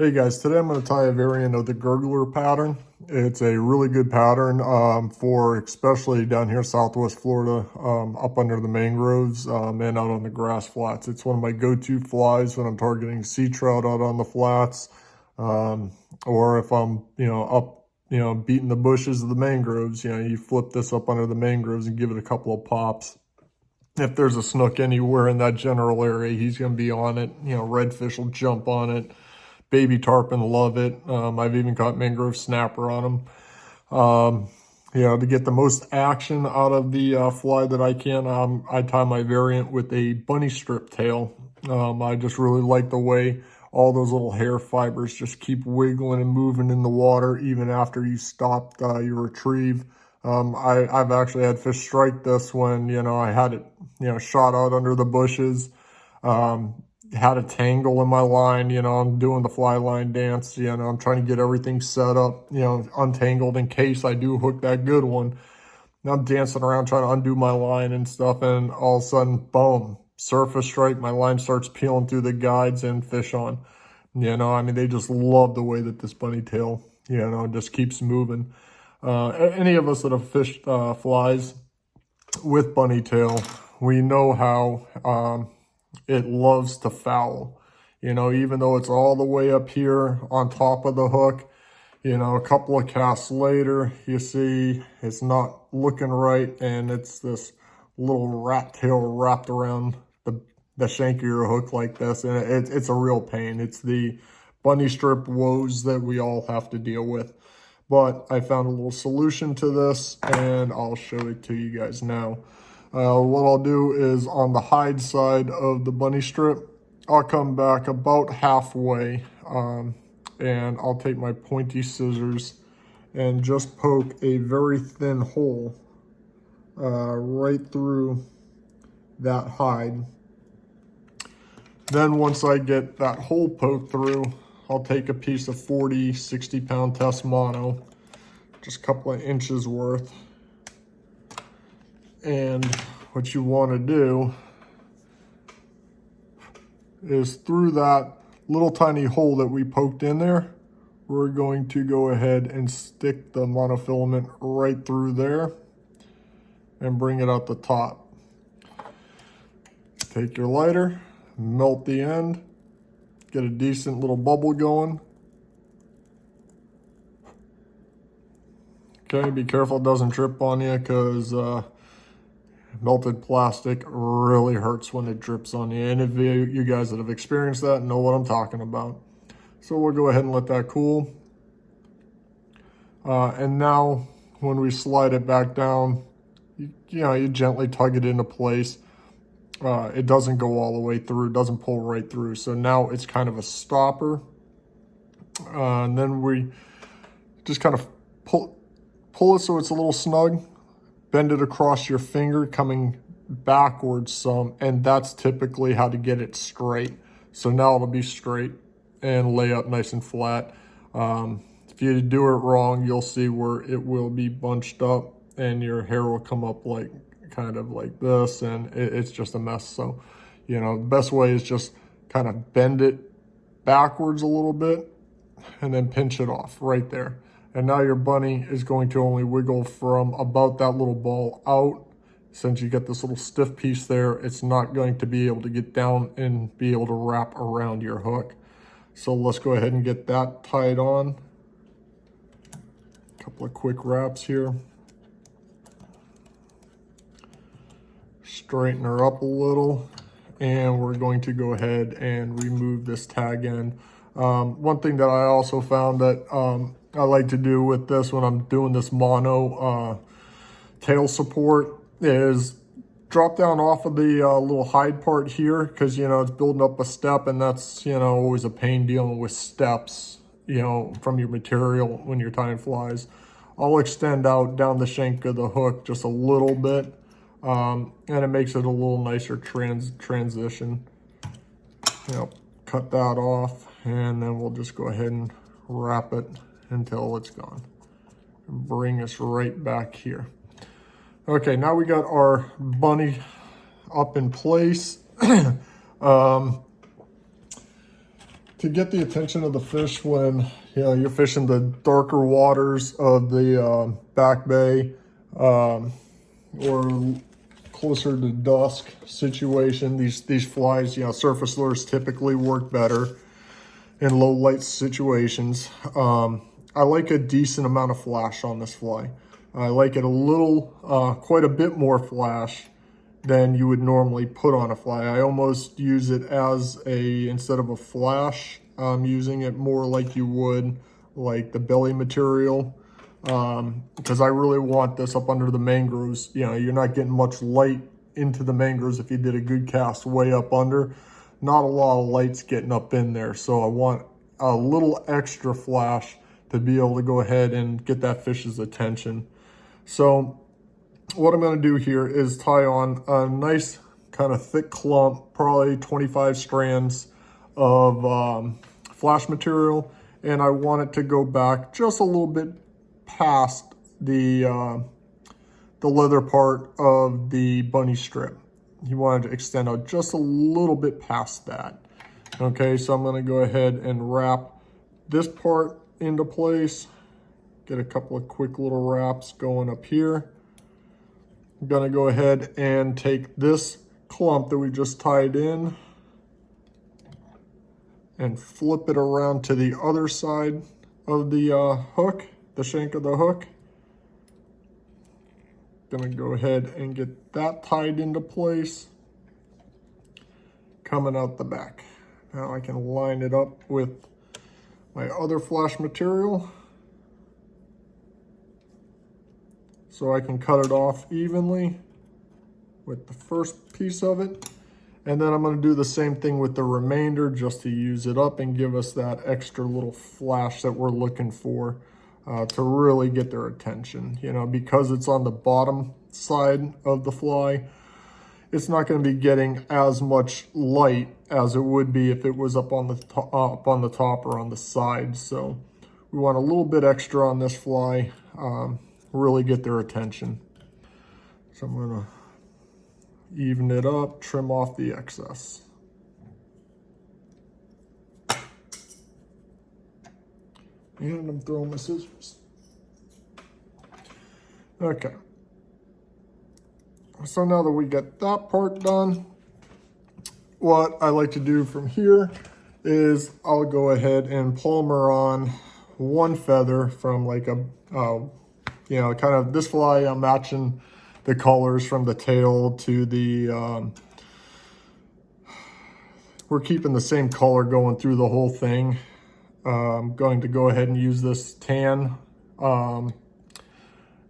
Hey guys, today I'm going to tie a variant of the Gurggler pattern. It's a really good pattern for especially down here Southwest Florida, up under the mangroves and out on the grass flats. It's one of my go-to flies when I'm targeting sea trout out on the flats, or if I'm, up, beating the bushes of the mangroves. You flip this up under the mangroves and give it a couple of pops. If there's a snook anywhere in that general area, he's going to be on it. Redfish will jump on it. Baby tarpon love it. I've even caught mangrove snapper on them. To get the most action out of the fly that I can, I tie my variant with a bunny strip tail. I just really like the way all those little hair fibers just keep wiggling and moving in the water even after you stopped your retrieve. I've actually had fish strike this when, I had it, shot out under the bushes. Had a tangle in my line, I'm doing the fly line dance, I'm trying to get everything set up, untangled in case I do hook that good one. And I'm dancing around trying to undo my line and stuff, and all of a sudden, boom, surface strike, my line starts peeling through the guides and fish on. They just love the way that this bunny tail, just keeps moving. Any of us that have fished flies with bunny tail, we know how it loves to foul. Even though it's all the way up here on top of the hook, a couple of casts later, you see it's not looking right, and it's this little rat tail wrapped around the shank of your hook like this, and it's a real pain. It's the bunny strip woes that we all have to deal with. But I found a little solution to this, and I'll show it to you guys now. What I'll do is on the hide side of the bunny strip, I'll come back about halfway, and I'll take my pointy scissors and just poke a very thin hole right through that hide. Then once I get that hole poked through, I'll take a piece of 40, 60-pound test mono, just a couple of inches worth. And what you want to do is through that little tiny hole that we poked in there, we're going to go ahead and stick the monofilament right through there and bring it out the top. Take your lighter, melt the end, get a decent little bubble going. Okay, be careful it doesn't trip on you, because melted plastic really hurts when it drips on you. And if you guys that have experienced that know what I'm talking about. So we'll go ahead and let that cool. And now when we slide it back down, you gently tug it into place. It doesn't go all the way through, it doesn't pull right through. So now it's kind of a stopper. And then we just kind of pull it so it's a little snug. Bend it across your finger, coming backwards some, and that's typically how to get it straight. So now it'll be straight and lay up nice and flat. If you do it wrong, you'll see where it will be bunched up and your hair will come up like kind of like this, and it's just a mess. So, the best way is just kind of bend it backwards a little bit and then pinch it off right there. And now your bunny is going to only wiggle from about that little ball out. Since you get this little stiff piece there, it's not going to be able to get down and be able to wrap around your hook. So let's go ahead and get that tied on. A couple of quick wraps here. Straighten her up a little. And we're going to go ahead and remove this tag end. One thing that I also found that I like to do with this when I'm doing this mono tail support is drop down off of the little hide part here, because it's building up a step, and that's always a pain dealing with steps from your material when you're tying flies. I'll extend out down the shank of the hook just a little bit, and it makes it a little nicer transition. Cut that off, and then we'll just go ahead and wrap it until it's gone. Bring us right back here. Okay, now we got our bunny up in place. To get the attention of the fish when you're fishing the darker waters of the back bay or closer to dusk situation, these flies, surface lures typically work better in low light situations. I like a decent amount of flash on this fly. I like it a little, quite a bit more flash than you would normally put on a fly. I almost use it as instead of a flash, I'm using it more like you would like the belly material, because I really want this up under the mangroves. You're not getting much light into the mangroves if you did a good cast way up under. Not a lot of light's getting up in there, so I want a little extra flash to be able to go ahead and get that fish's attention. So what I'm going to do here is tie on a nice kind of thick clump, probably 25 strands of flash material, and I want it to go back just a little bit past the leather part of the bunny strip. You want it to extend out just a little bit past that. Okay, so I'm going to go ahead and wrap this part into place. Get a couple of quick little wraps going up here. I'm going to go ahead and take this clump that we just tied in and flip it around to the other side of the hook, the shank of the hook. Gonna go ahead and get that tied into place, coming out the back. Now I can line it up with my other flash material so I can cut it off evenly with the first piece of it. And then I'm going to do the same thing with the remainder just to use it up and give us that extra little flash that we're looking for to really get their attention. Because it's on the bottom side of the fly, it's not going to be getting as much light as it would be if it was up on the top or on the side. So we want a little bit extra on this fly, really get their attention. So I'm going to even it up, trim off the excess. And I'm throwing my scissors. Okay. So now that we get that part done, what I like to do from here is I'll go ahead and palmer on one feather from like a, kind of this fly. I'm matching the colors from the tail to the, we're keeping the same color going through the whole thing. I'm going to go ahead and use this tan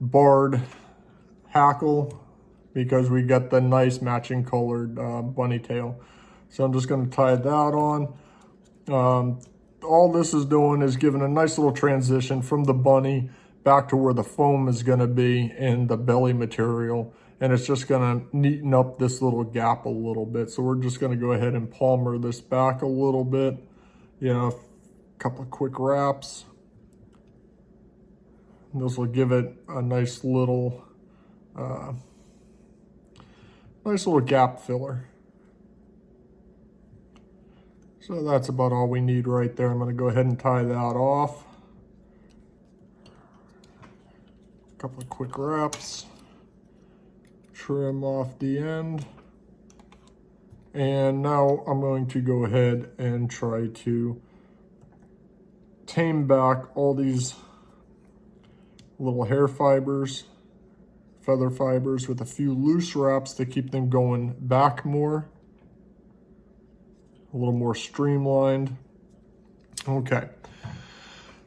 barred hackle because we got the nice matching colored bunny tail. So I'm just going to tie that on. All this is doing is giving a nice little transition from the bunny back to where the foam is going to be in the belly material, and it's just going to neaten up this little gap a little bit. So we're just going to go ahead and palmer this back a little bit, a couple of quick wraps. And this will give it a nice little gap filler. So that's about all we need right there. I'm going to go ahead and tie that off. A couple of quick wraps. Trim off the end. And now I'm going to go ahead and try to tame back all these little hair fibers, feather fibers, with a few loose wraps to keep them going back more. A little more streamlined. Okay.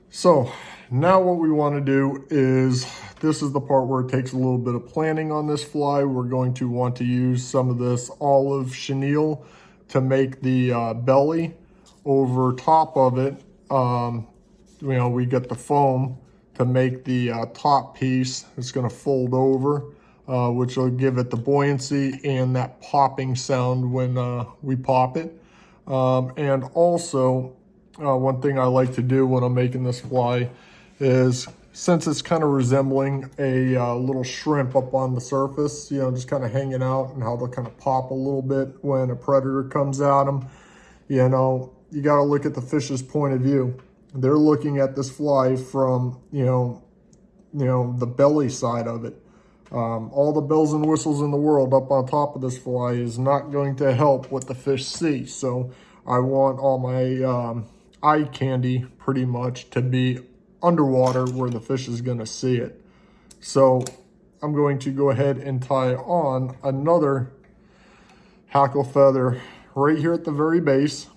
So now what we want to do is, this is the part where it takes a little bit of planning on this fly. We're going to want to use some of this olive chenille to make the belly. Over top of it, we get the foam to make the top piece. It's going to fold over, which will give it the buoyancy and that popping sound when we pop it. And also, one thing I like to do when I'm making this fly is, since it's kind of resembling a little shrimp up on the surface, just kind of hanging out, and how they'll kind of pop a little bit when a predator comes at them, you got to look at the fish's point of view. They're looking at this fly from, the belly side of it. All the bells and whistles in the world up on top of this fly is not going to help what the fish see. So I want all my eye candy pretty much to be underwater where the fish is going to see it. So I'm going to go ahead and tie on another hackle feather right here at the very base.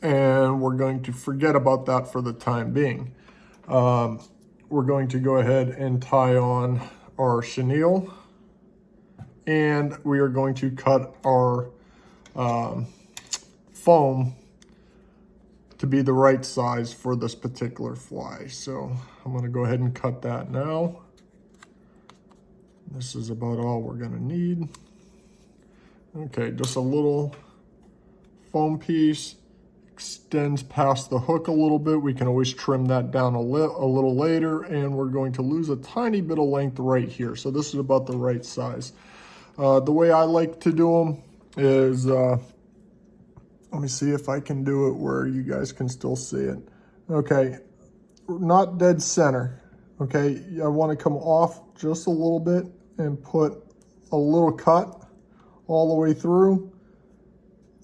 And we're going to forget about that for the time being. We're going to go ahead and tie on our chenille, and we are going to cut our foam to be the right size for this particular fly. So I'm going to go ahead and cut that now. This is about all we're going to need. Okay, just a little foam piece. Extends past the hook a little bit. We can always trim that down a little later, and we're going to lose a tiny bit of length right here. So this is about the right size. The way I like to do them is, let me see if I can do it where you guys can still see it. Okay, not dead center. Okay, I want to come off just a little bit and put a little cut all the way through.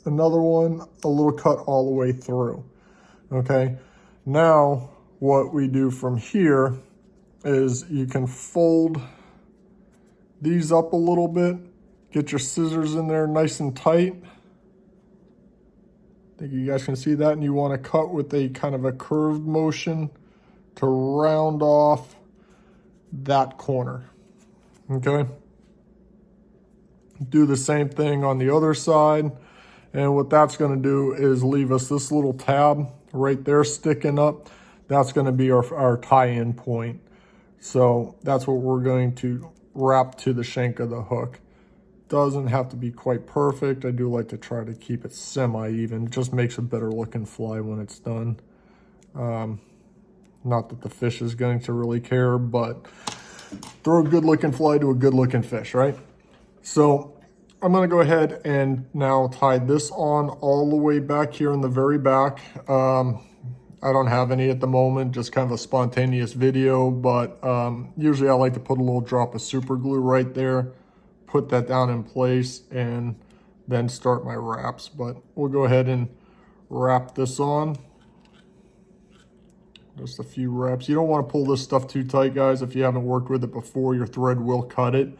Another one, a little cut all the way through. Okay, now what we do from here is you can fold these up a little bit, get your scissors in there nice and tight. I think you guys can see that, and you want to cut with a kind of a curved motion to round off that corner. Okay, do the same thing on the other side. And what that's going to do is leave us this little tab right there sticking up. That's going to be our tie-in point. So that's what we're going to wrap to the shank of the hook. Doesn't have to be quite perfect. I do like to try to keep it semi-even. It just makes a better looking fly when it's done. Not that the fish is going to really care, but throw a good looking fly to a good looking fish, right? So I'm going to go ahead and now tie this on all the way back here in the very back. I don't have any at the moment, just kind of a spontaneous video, but usually I like to put a little drop of super glue right there, put that down in place, and then start my wraps. But we'll go ahead and wrap this on. Just a few wraps. You don't want to pull this stuff too tight, guys. If you haven't worked with it before, your thread will cut it,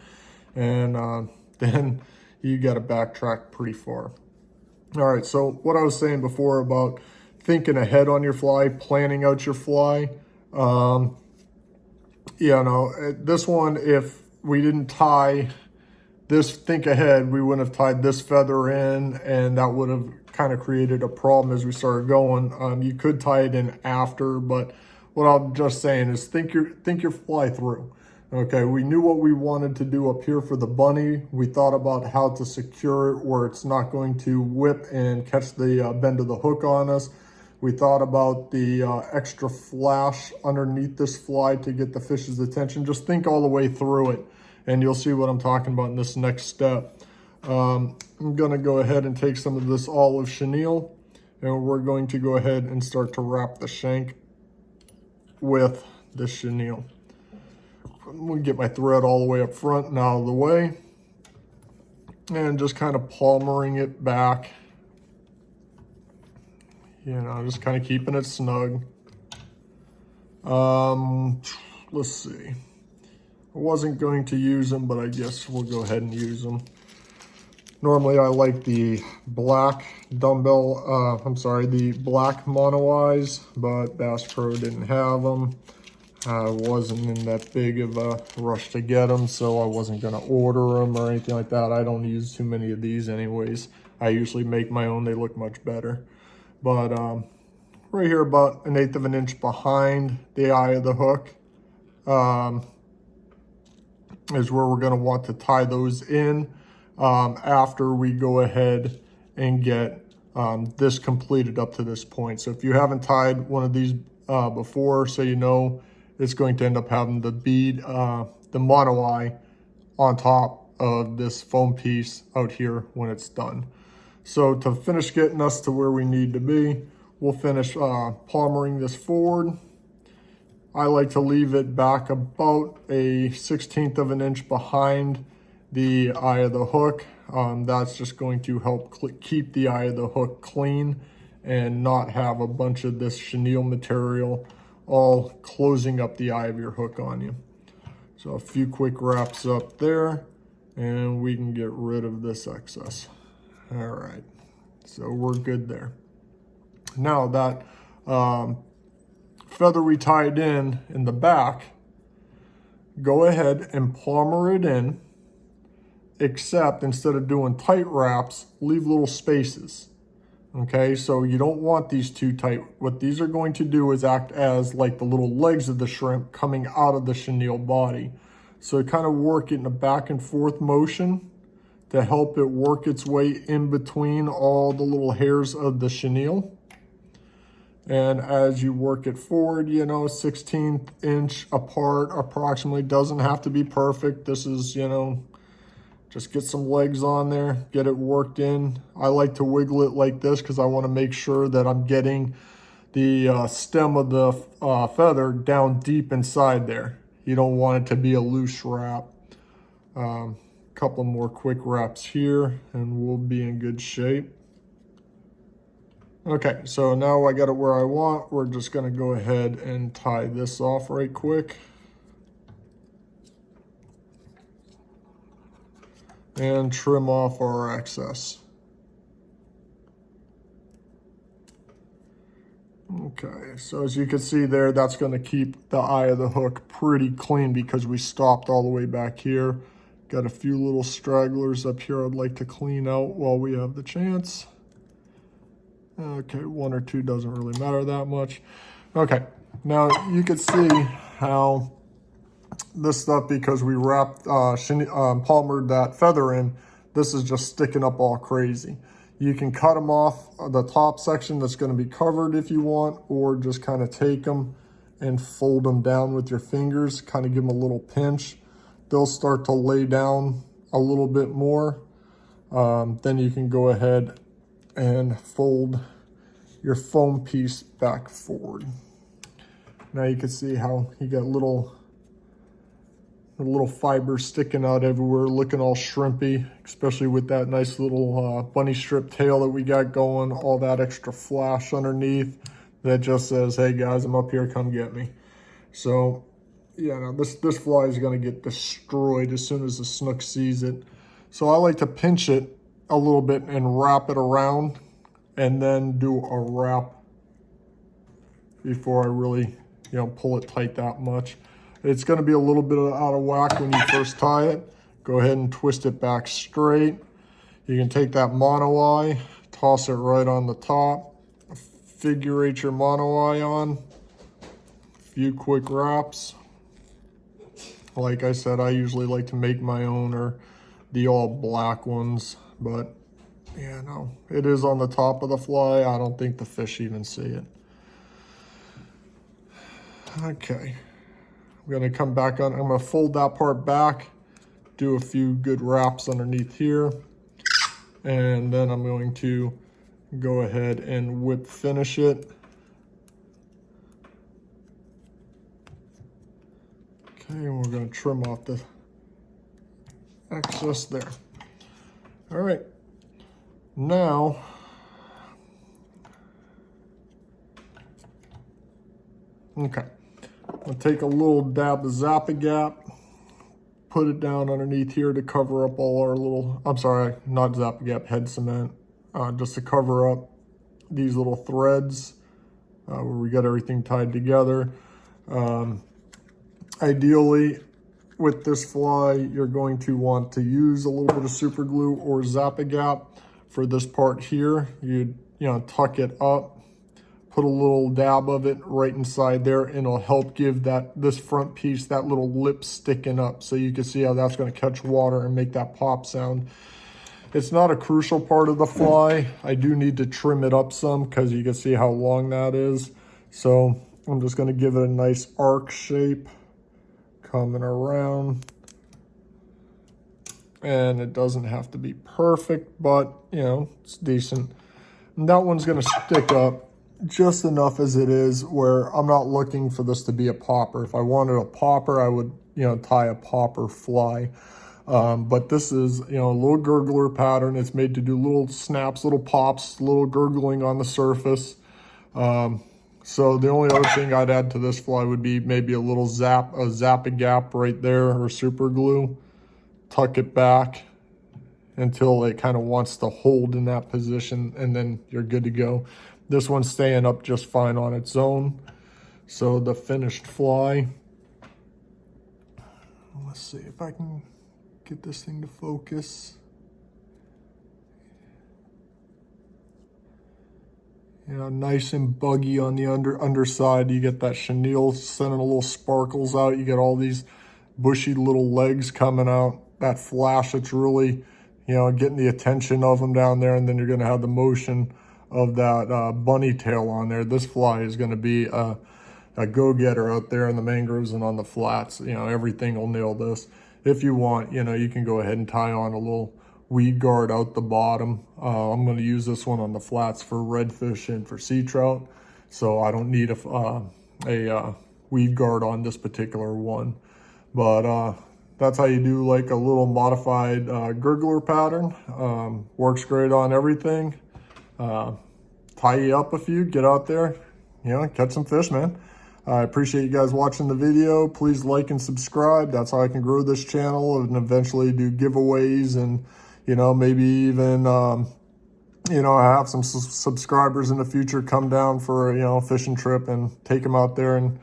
and then you got to backtrack pretty far. All right, so what I was saying before about thinking ahead on your fly, planning out your fly. This one, if we didn't tie this, think ahead, we wouldn't have tied this feather in, and that would have kind of created a problem as we started going. You could tie it in after, but what I'm just saying is think your fly through. Okay, we knew what we wanted to do up here for the bunny. We thought about how to secure it where it's not going to whip and catch the bend of the hook on us. We thought about the extra flash underneath this fly to get the fish's attention. Just think all the way through it, and you'll see what I'm talking about in this next step. I'm gonna go ahead and take some of this olive chenille, and we're going to go ahead and start to wrap the shank with the chenille. I'm going to get my thread all the way up front and out of the way, and just kind of palmering it back, just kind of keeping it snug. Let's see, I wasn't going to use them, but I guess we'll go ahead and use them. Normally I like the black the black mono eyes, but Bass Pro didn't have them. I wasn't in that big of a rush to get them, so I wasn't going to order them or anything like that. I don't use too many of these anyways. I usually make my own. They look much better. But right here, about 1/8 of an inch behind the eye of the hook, is where we're going to want to tie those in after we go ahead and get this completed up to this point. So if you haven't tied one of these before, so you know, it's going to end up having the bead, the mono eye on top of this foam piece out here when it's done. So to finish getting us to where we need to be, we'll finish palmering this forward. I like to leave it back about a 1/16 of an inch behind the eye of the hook. That's just going to help keep the eye of the hook clean and not have a bunch of this chenille material all closing up the eye of your hook on you. So a few quick wraps up there and we can get rid of this excess. All right, so we're good there. Now that feather we tied in the back, go ahead and palmer it in, except instead of doing tight wraps, leave little spaces. Okay, so you don't want these too tight. What these are going to do is act as like the little legs of the shrimp coming out of the chenille body. So kind of work it in a back and forth motion to help it work its way in between all the little hairs of the chenille. And as you work it forward, you know, 1/16 inch apart approximately, doesn't have to be perfect. This is, you know, just get some legs on there, get it worked in. I like to wiggle it like this because I want to make sure that I'm getting the stem of the feather down deep inside there. You don't want it to be a loose wrap. Couple more quick wraps here and we'll be in good shape. Okay, so now I got it where I want. We're just going to go ahead and tie this off right quick. And trim off our excess. Okay, so as you can see there, that's going to keep the eye of the hook pretty clean because we stopped all the way back here. Got a few little stragglers up here I'd like to clean out while we have the chance. Okay, one or two doesn't really matter that much. Okay, now you can see how this stuff, because we wrapped, palmered that feather in, this is just sticking up all crazy. You can cut them off the top section that's going to be covered if you want, or just kind of take them and fold them down with your fingers, kind of give them a little pinch. They'll start to lay down a little bit more. Then you can go ahead and fold your foam piece back forward. Now you can see how you got little fibers sticking out everywhere, looking all shrimpy, especially with that nice little bunny strip tail that we got going, all that extra flash underneath that just says, hey guys, I'm up here, come get me. So yeah, now this fly is gonna get destroyed as soon as the snook sees it. So I like to pinch it a little bit and wrap it around and then do a wrap before I really, you know, pull it tight that much. It's going to be a little bit out of whack when you first tie it. Go ahead and twist it back straight. You can take that mono eye, toss it right on the top, figure eight your mono eye on, a few quick wraps. Like I said, I usually like to make my own or the all black ones, but yeah, no, it is on the top of the fly. I don't think the fish even see it. Okay. I'm going to come back on. I'm going to fold that part back, do a few good wraps underneath here, and then I'm going to go ahead and whip finish it. Okay, and we're going to trim off the excess there. All right. Now, okay. I'll take a little dab of Zap-A-Gap, put it down underneath here to cover up all our little, I'm sorry, not Zap-A-Gap, head cement, just to cover up these little threads where we got everything tied together. Ideally, with this fly, you're going to want to use a little bit of super glue or Zap-A-Gap. For this part here, you know, tuck it up, put a little dab of it right inside there, and it'll help give this front piece that little lip sticking up. So you can see how that's going to catch water and make that pop sound. It's not a crucial part of the fly. I do need to trim it up some because you can see how long that is. So I'm just going to give it a nice arc shape coming around. and it doesn't have to be perfect, but you know, it's decent. And that one's gonna stick up just enough as it is where I'm not looking for this to be a popper. If I wanted a popper, I would, you know, tie a popper fly. But this is, you know, a little gurgler pattern. It's made to do little snaps, little pops, little gurgling on the surface. So the only other thing I'd add to this fly would be maybe a little zap gap right there, or super glue. Tuck it back until it kind of wants to hold in that position, and then you're good to go. This one's staying up just fine on its own. So the finished fly, let's see if I can get this thing to focus. You know, nice and buggy on the underside. You get that chenille sending a little sparkles out. You get all these bushy little legs coming out. That flash, it's really, you know, getting the attention of them down there, and then you're going to have the motion of that bunny tail on there. This fly is going to be a go-getter out there in the mangroves and on the flats. You know, everything will nail this. If you want, you know, you can go ahead and tie on a little weed guard out the bottom. I'm going to use this one on the flats for redfish and for sea trout, so I don't need a weed guard on this particular one. But that's how you do like a little modified gurgler pattern. Works great on everything. Tie you up a few, get out there, you know, catch some fish, man. I appreciate you guys watching the video. Please like and subscribe. That's how I can grow this channel and eventually do giveaways, and, you know, maybe even, you know, have some subscribers in the future come down for, you know, a fishing trip and take them out there, and,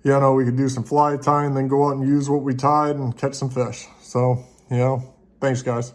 you know, we could do some fly tying, then go out and use what we tied and catch some fish. So, you know, thanks guys.